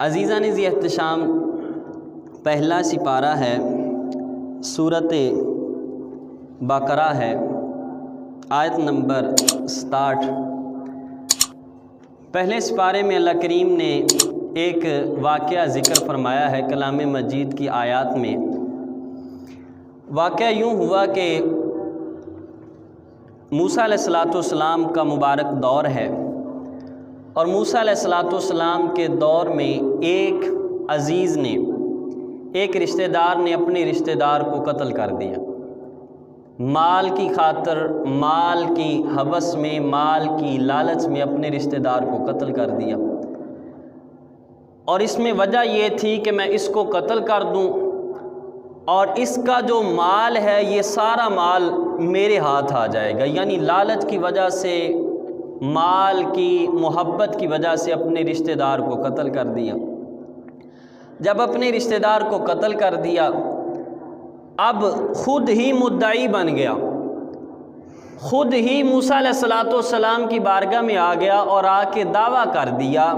عزیزان ذی احتشام پہلا سپارہ ہے، سورۃ بقرہ ہے، آیت نمبر 67۔ پہلے سپارے میں اللہ کریم نے ایک واقعہ ذکر فرمایا ہے کلام مجید کی آیات میں۔ واقعہ یوں ہوا کہ موسیٰ علیہ السلام کا مبارک دور ہے، اور موسیٰ علیہ السلام کے دور میں ایک عزیز نے، ایک رشتہ دار نے اپنے رشتہ دار کو قتل کر دیا۔ مال کی خاطر، مال کی ہوس میں، مال کی لالچ میں اپنے رشتہ دار کو قتل کر دیا، اور اس میں وجہ یہ تھی کہ میں اس کو قتل کر دوں اور اس کا جو مال ہے یہ سارا مال میرے ہاتھ آ جائے گا۔ یعنی لالچ کی وجہ سے، مال کی محبت کی وجہ سے اپنے رشتہ دار کو قتل کر دیا۔ جب اپنے رشتہ دار کو قتل کر دیا، اب خود ہی مدعی بن گیا، خود ہی موسیٰ علیہ السلام کی بارگاہ میں آ گیا اور آ کے دعویٰ کر دیا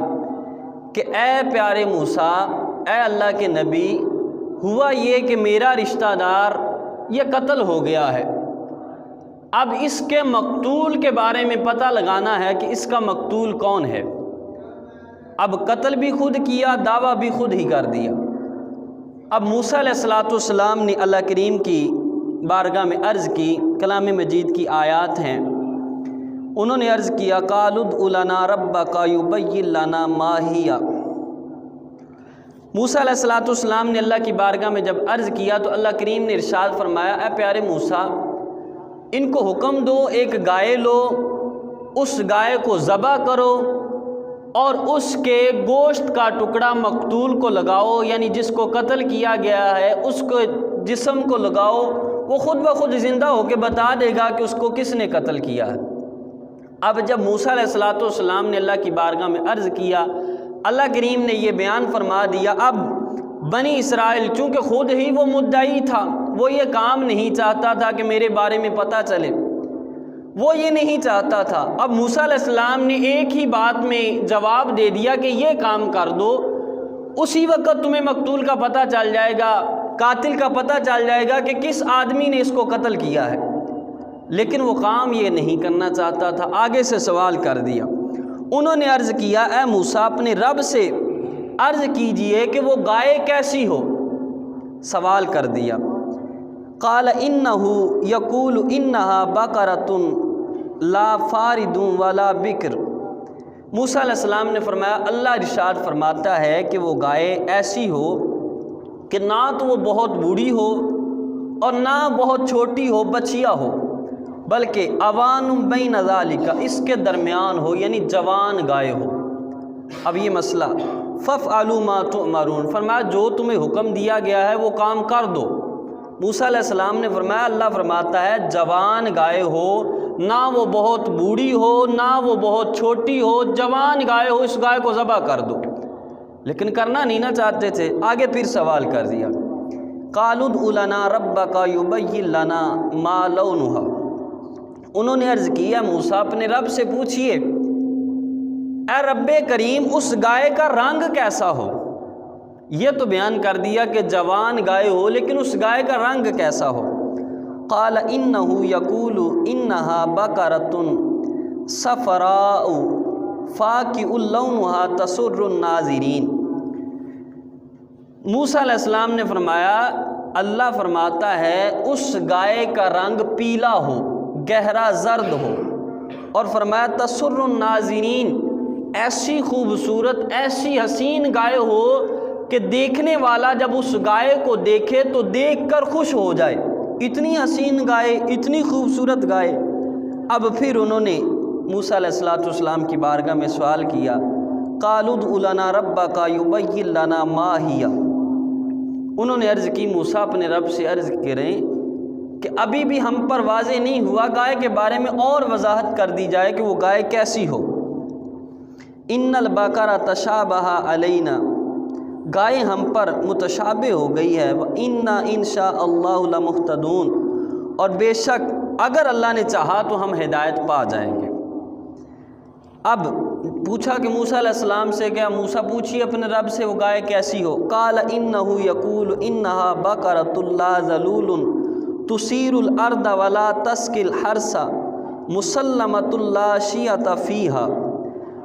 کہ اے پیارے موسیٰ، اے اللہ کے نبی، ہوا یہ کہ میرا رشتہ دار یہ قتل ہو گیا ہے، اب اس کے مقتول کے بارے میں پتہ لگانا ہے کہ اس کا مقتول کون ہے۔ اب قتل بھی خود کیا، دعویٰ بھی خود ہی کر دیا۔ اب موسیٰ علیہ السلام نے اللہ کریم کی بارگاہ میں عرض کی، کلام مجید کی آیات ہیں، انہوں نے عرض کیا قالوا ادع لنا ربک یبین لنا ما ہی۔ موسیٰ علیہ السلام نے اللہ کی بارگاہ میں جب عرض کیا تو اللہ کریم نے ارشاد فرمایا، اے پیارے موسیٰ، ان کو حکم دو، ایک گائے لو، اس گائے کو ذبح کرو اور اس کے گوشت کا ٹکڑا مقتول کو لگاؤ، یعنی جس کو قتل کیا گیا ہے اس کو جسم کو لگاؤ، وہ خود بخود زندہ ہو کے بتا دے گا کہ اس کو کس نے قتل کیا ہے۔ اب جب موسیٰ علیہ السلام نے اللہ کی بارگاہ میں عرض کیا، اللہ کریم نے یہ بیان فرما دیا، اب بنی اسرائیل چونکہ خود ہی وہ مدعی تھا، وہ یہ کام نہیں چاہتا تھا کہ میرے بارے میں پتہ چلے، وہ یہ نہیں چاہتا تھا۔ اب موسیٰ علیہ السلام نے ایک ہی بات میں جواب دے دیا کہ یہ کام کر دو، اسی وقت تمہیں مقتول کا پتہ چل جائے گا، قاتل کا پتہ چل جائے گا کہ کس آدمی نے اس کو قتل کیا ہے۔ لیکن وہ کام یہ نہیں کرنا چاہتا تھا، آگے سے سوال کر دیا۔ انہوں نے عرض کیا، اے موسیٰ، اپنے رب سے عرض کیجئے کہ وہ گائے کیسی ہو۔ سوال کر دیا۔ قال انہ یقول انہا بقرۃ لا فارد ولا بکر۔ موسیٰ علیہ السلام نے فرمایا، اللہ ارشاد فرماتا ہے کہ وہ گائے ایسی ہو کہ نہ تو وہ بہت بوڑھی ہو اور نہ بہت چھوٹی ہو، بچیا ہو، بلکہ اوان بین ذالک، اس کے درمیان ہو، یعنی جوان گائے ہو۔ اب یہ مسئلہ فافعلوا ما تؤمرون، فرمایا جو تمہیں حکم دیا گیا ہے وہ کام کر دو۔ موسیٰ علیہ السلام نے فرمایا، اللہ فرماتا ہے جوان گائے ہو، نہ وہ بہت بوڑھی ہو نہ وہ بہت چھوٹی ہو، جوان گائے ہو، اس گائے کو ذبح کر دو۔ لیکن کرنا نہیں نہ چاہتے تھے، آگے پھر سوال کر دیا۔ قالوا ادع لنا ربک یبین لنا ما لونھا۔ انہوں نے عرض کیا، موسیٰ اپنے رب سے پوچھئے، اے رب کریم، اس گائے کا رنگ کیسا ہو؟ یہ تو بیان کر دیا کہ جوان گائے ہو، لیکن اس گائے کا رنگ کیسا ہو؟ قال انہ یقول انہا بقرۃ صفراء فاقع لونھا تسر الناظرین۔ موسیٰ علیہ السلام نے فرمایا، اللہ فرماتا ہے اس گائے کا رنگ پیلا ہو، گہرا زرد ہو، اور فرمایا تسر الناظرین، ایسی خوبصورت، ایسی حسین گائے ہو کہ دیکھنے والا جب اس گائے کو دیکھے تو دیکھ کر خوش ہو جائے، اتنی حسین گائے، اتنی خوبصورت گائے۔ اب پھر انہوں نے موسیٰ علیہ السلام کی بارگاہ میں سوال کیا، قالوا ادع لنا ربک یبین لنا ما ہی۔ انہوں نے عرض کی، موسیٰ اپنے رب سے عرض کریں کہ ابھی بھی ہم پر واضح نہیں ہوا، گائے کے بارے میں اور وضاحت کر دی جائے کہ وہ گائے کیسی ہو۔ ان البقرۃ تشابہ علینا، گائے ہم پر متشابہ ہو گئی ہے، وَإِنَّا إِن شَاءَ اللَّهُ لَمُهْتَدُونَ، اور بے شک اگر اللہ نے چاہا تو ہم ہدایت پا جائیں گے۔ اب پوچھا کہ موسیٰ علیہ السلام سے کیا موسیٰ پوچھیے اپنے رب سے وہ گائے کیسی ہو. قال انہ یقول انہا بقرۃ لا ذلول تثیر الارض ولا تسقی الحرث مسلمۃ لا شیۃ فیہا.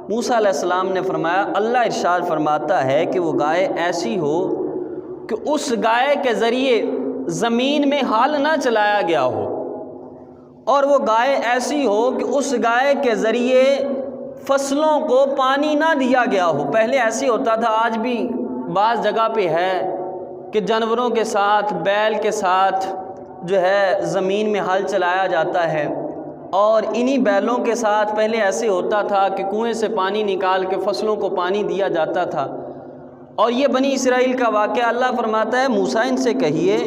موسیٰ علیہ السلام نے فرمایا اللہ ارشاد فرماتا ہے کہ وہ گائے ایسی ہو کہ اس گائے کے ذریعے زمین میں ہل نہ چلایا گیا ہو، اور وہ گائے ایسی ہو کہ اس گائے کے ذریعے فصلوں کو پانی نہ دیا گیا ہو. پہلے ایسے ہوتا تھا، آج بھی بعض جگہ پہ ہے کہ جانوروں کے ساتھ بیل کے ساتھ جو ہے زمین میں ہل چلایا جاتا ہے، اور انہی بیلوں کے ساتھ پہلے ایسے ہوتا تھا کہ کنویں سے پانی نکال کے فصلوں کو پانی دیا جاتا تھا. اور یہ بنی اسرائیل کا واقعہ اللہ فرماتا ہے موسیٰ ان سے کہیے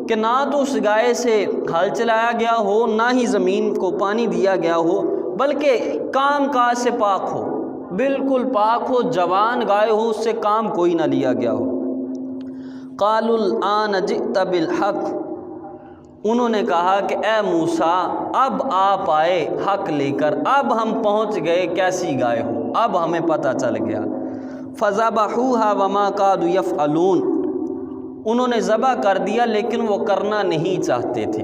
کہ نہ تو اس گائے سے ہل چلایا گیا ہو، نہ ہی زمین کو پانی دیا گیا ہو، بلکہ کام کاج سے پاک ہو، بالکل پاک ہو، جوان گائے ہو، اس سے کام کوئی نہ لیا گیا ہو. قالوا الآن جئت بالحق، انہوں نے کہا کہ اے موسیٰ اب آپ آئے حق لے کر، اب ہم پہنچ گئے کیسی گائے ہو، اب ہمیں پتہ چل گیا. فذبحوها وما كادوا يفعلون، انہوں نے ذبح کر دیا لیکن وہ کرنا نہیں چاہتے تھے.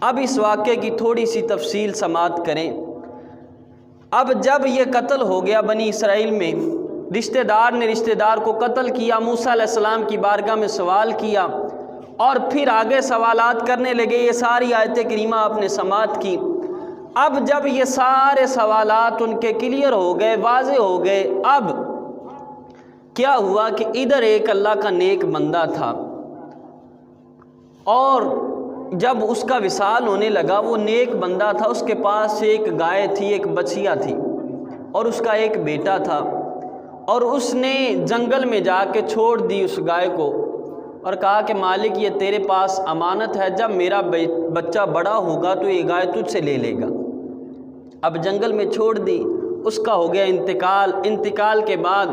اب اس واقعے کی تھوڑی سی تفصیل سماعت کریں. اب جب یہ قتل ہو گیا بنی اسرائیل میں، رشتہ دار نے رشتہ دار کو قتل کیا، موسیٰ علیہ السلام کی بارگاہ میں سوال کیا اور پھر آگے سوالات کرنے لگے. یہ ساری آیت کریمہ آپ نے سماعت کی. اب جب یہ سارے سوالات ان کے کلیئر ہو گئے، واضح ہو گئے، اب کیا ہوا کہ ادھر ایک اللہ کا نیک بندہ تھا، اور جب اس کا وصال ہونے لگا، وہ نیک بندہ تھا، اس کے پاس ایک گائے تھی، ایک بچیا تھی، اور اس کا ایک بیٹا تھا، اور اس نے جنگل میں جا کے چھوڑ دی اس گائے کو اور کہا کہ مالک یہ تیرے پاس امانت ہے، جب میرا بچہ بڑا ہوگا تو یہ گائے تجھ سے لے لے گا. اب جنگل میں چھوڑ دی، اس کا ہو گیا انتقال. انتقال کے بعد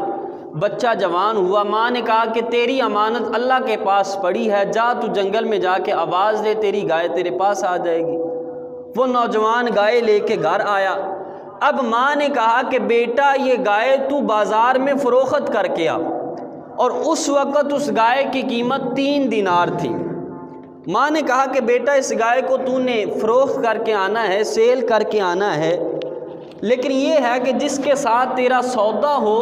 بچہ جوان ہوا، ماں نے کہا کہ تیری امانت اللہ کے پاس پڑی ہے، جا تو جنگل میں جا کے آواز دے، تیری گائے تیرے پاس آ جائے گی. وہ نوجوان گائے لے کے گھر آیا. اب ماں نے کہا کہ بیٹا یہ گائے تو بازار میں فروخت کر کے آ، اور اس وقت اس گائے کی قیمت 3 دینار تھی. ماں نے کہا کہ بیٹا اس گائے کو تو نے فروخت کر کے آنا ہے، سیل کر کے آنا ہے، لیکن یہ ہے کہ جس کے ساتھ تیرا سودا ہو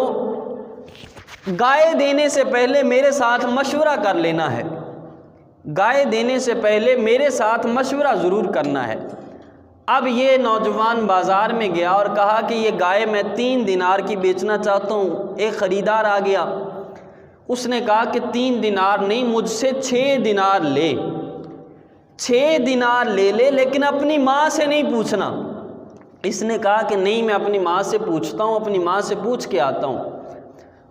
گائے دینے سے پہلے میرے ساتھ مشورہ کر لینا ہے، گائے دینے سے پہلے میرے ساتھ مشورہ ضرور کرنا ہے. اب یہ نوجوان بازار میں گیا اور کہا کہ یہ گائے میں 3 دینار کی بیچنا چاہتا ہوں. ایک خریدار آ گیا، اس نے کہا کہ 3 دینار نہیں، مجھ سے 6 دینار لے، 6 دینار لے لے، لیکن اپنی ماں سے نہیں پوچھنا. اس نے کہا کہ نہیں میں اپنی ماں سے پوچھتا ہوں، اپنی ماں سے پوچھ کے آتا ہوں.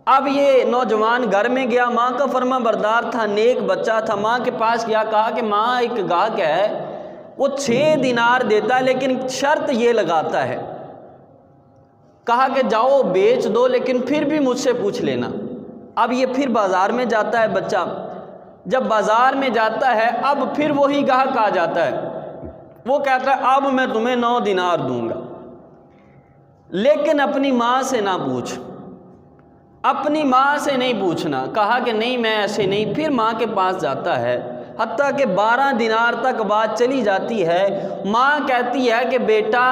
اب یہ نوجوان گھر میں گیا، ماں کا فرما بردار تھا، نیک بچہ تھا، ماں کے پاس گیا، کہا کہ ماں ایک گاہک ہے، وہ 6 دینار دیتا ہے لیکن شرط یہ لگاتا ہے. کہا کہ جاؤ بیچ دو لیکن پھر بھی مجھ سے پوچھ لینا. اب یہ پھر بازار میں جاتا ہے بچہ، جب بازار میں جاتا ہے اب پھر وہی گاہک آ جاتا ہے، وہ کہتا ہے اب میں تمہیں 9 دینار دوں گا، لیکن اپنی ماں سے نہ پوچھ، اپنی ماں سے نہیں پوچھنا. کہا کہ نہیں میں ایسے نہیں. پھر ماں کے پاس جاتا ہے، حتیٰ کہ 12 دینار تک بات چلی جاتی ہے. ماں کہتی ہے کہ بیٹا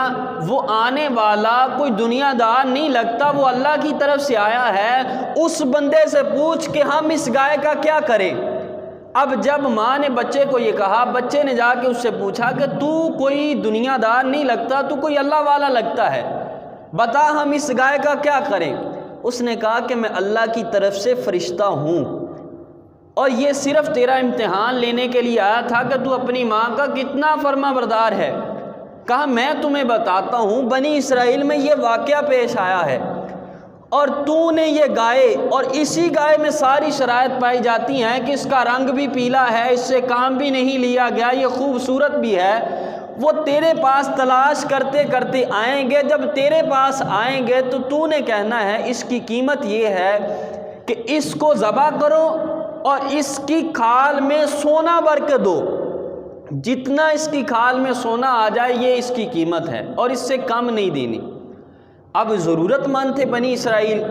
وہ آنے والا کوئی دنیا دار نہیں لگتا، وہ اللہ کی طرف سے آیا ہے، اس بندے سے پوچھ کہ ہم اس گائے کا کیا کریں. اب جب ماں نے بچے کو یہ کہا، بچے نے جا کے اس سے پوچھا کہ تو کوئی دنیا دار نہیں لگتا، تو کوئی اللہ والا لگتا ہے، بتا ہم اس گائے کا کیا کریں. اس نے کہا کہ میں اللہ کی طرف سے فرشتہ ہوں، اور یہ صرف تیرا امتحان لینے کے لیے آیا تھا کہ تو اپنی ماں کا کتنا فرما بردار ہے. کہا میں تمہیں بتاتا ہوں، بنی اسرائیل میں یہ واقعہ پیش آیا ہے، اور تو نے یہ گائے، اور اسی گائے میں ساری شرائط پائی جاتی ہیں کہ اس کا رنگ بھی پیلا ہے، اس سے کام بھی نہیں لیا گیا، یہ خوبصورت بھی ہے. وہ تیرے پاس تلاش کرتے کرتے آئیں گے، جب تیرے پاس آئیں گے تو تو نے کہنا ہے اس کی قیمت یہ ہے کہ اس کو ذبح کرو اور اس کی کھال میں سونا بھر کے دو، جتنا اس کی کھال میں سونا آ جائے یہ اس کی قیمت ہے، اور اس سے کم نہیں دینی. اب ضرورت مند تھے بنی اسرائیل.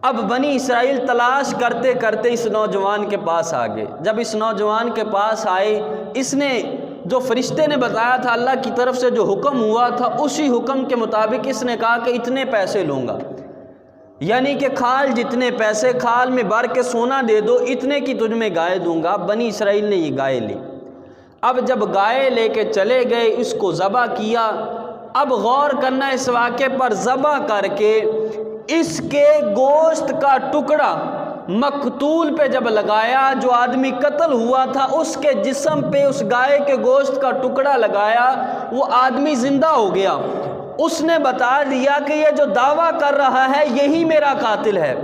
اب بنی اسرائیل تلاش کرتے کرتے اس نوجوان کے پاس آ گئے. جب اس نوجوان کے پاس آئے، اس نے جو فرشتے نے بتایا تھا، اللہ کی طرف سے جو حکم ہوا تھا، اسی حکم کے مطابق اس نے کہا کہ اتنے پیسے لوں گا، یعنی کہ کھال جتنے پیسے، کھال میں بھر کے سونا دے دو، اتنے کی تجھ میں گائے دوں گا. بنی اسرائیل نے یہ گائے لی. اب جب گائے لے کے چلے گئے، اس کو ذبح کیا. اب غور کرنا اس واقعے پر، ذبح کر کے اس کے گوشت کا ٹکڑا مقتول پہ جب لگایا، جو آدمی قتل ہوا تھا اس کے جسم پہ اس گائے کے گوشت کا ٹکڑا لگایا، وہ آدمی زندہ ہو گیا. اس نے بتا دیا کہ یہ جو دعویٰ کر رہا ہے یہی میرا قاتل ہے.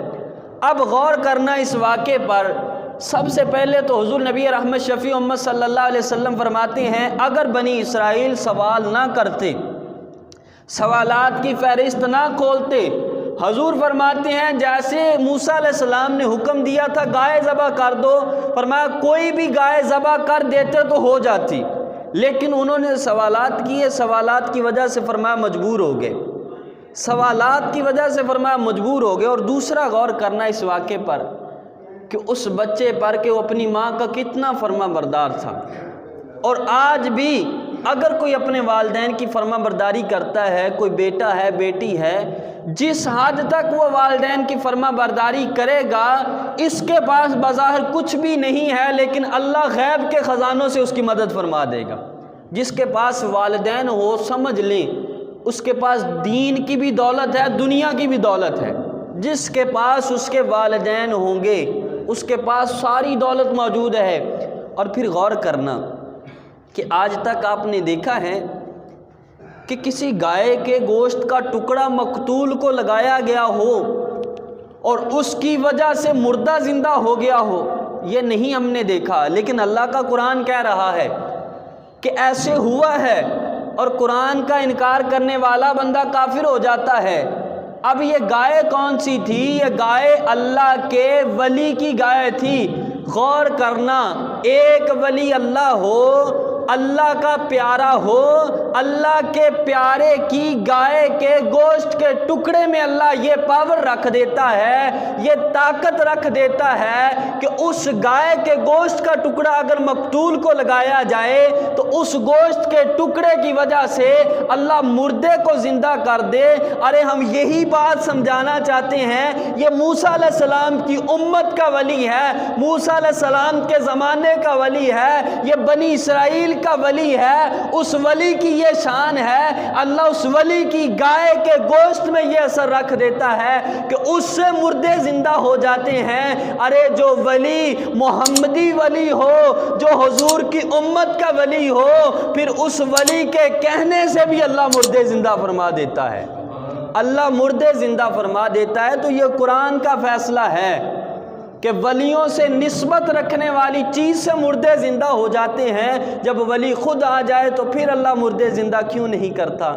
اب غور کرنا اس واقعے پر. سب سے پہلے تو حضور نبی رحمت شفیع امت صلی اللہ علیہ وسلم فرماتے ہیں، اگر بنی اسرائیل سوال نہ کرتے، سوالات کی فہرست نہ کھولتے، حضور فرماتے ہیں جیسے موسیٰ علیہ السلام نے حکم دیا تھا گائے ذبح کر دو، فرمایا کوئی بھی گائے ذبح کر دیتے تو ہو جاتی، لیکن انہوں نے سوالات کیے، سوالات کی وجہ سے فرمایا مجبور ہو گئے، سوالات کی وجہ سے فرمایا مجبور ہو گئے. اور دوسرا غور کرنا اس واقعے پر کہ اس بچے پر کہ وہ اپنی ماں کا کتنا فرما بردار تھا. اور آج بھی اگر کوئی اپنے والدین کی فرما برداری کرتا ہے، کوئی بیٹا ہے، بیٹی ہے، جس حد تک وہ والدین کی فرما برداری کرے گا، اس کے پاس بظاہر کچھ بھی نہیں ہے، لیکن اللہ غیب کے خزانوں سے اس کی مدد فرما دے گا. جس کے پاس والدین ہو، سمجھ لیں اس کے پاس دین کی بھی دولت ہے، دنیا کی بھی دولت ہے. جس کے پاس اس کے والدین ہوں گے اس کے پاس ساری دولت موجود ہے. اور پھر غور کرنا کہ آج تک آپ نے دیکھا ہے کہ کسی گائے کے گوشت کا ٹکڑا مقتول کو لگایا گیا ہو اور اس کی وجہ سے مردہ زندہ ہو گیا ہو، یہ نہیں ہم نے دیکھا. لیکن اللہ کا قرآن کہہ رہا ہے کہ ایسے ہوا ہے، اور قرآن کا انکار کرنے والا بندہ کافر ہو جاتا ہے. اب یہ گائے کون سی تھی؟ یہ گائے اللہ کے ولی کی گائے تھی. غور کرنا، ایک ولی اللہ ہو، اللہ کا پیارا ہو، اللہ کے پیارے کی گائے کے گوشت کے ٹکڑے میں اللہ یہ پاور رکھ دیتا ہے، یہ طاقت رکھ دیتا ہے کہ اس گائے کے گوشت کا ٹکڑا اگر مقتول کو لگایا جائے تو اس گوشت کے ٹکڑے کی وجہ سے اللہ مردے کو زندہ کر دے. ارے ہم یہی بات سمجھانا چاہتے ہیں، یہ موسیٰ علیہ السلام کی امت کا ولی ہے، موسیٰ علیہ السلام کے زمانے کا ولی ہے، یہ بنی اسرائیل کا ولی ہے. اس ولی کی یہ شان ہے، اللہ اس ولی کی گائے کے گوشت میں یہ اثر رکھ دیتا ہے کہ اس سے مردے زندہ ہو جاتے ہیں. ارے جو ولی محمدی ولی ہو، جو حضور کی امت کا ولی ہو، پھر اس ولی کے کہنے سے بھی اللہ مردے زندہ فرما دیتا ہے، اللہ مردے زندہ فرما دیتا ہے. تو یہ قرآن کا فیصلہ ہے کہ ولیوں سے نسبت رکھنے والی چیز سے مردے زندہ ہو جاتے ہیں. جب ولی خود آ جائے تو پھر اللہ مردے زندہ کیوں نہیں کرتا؟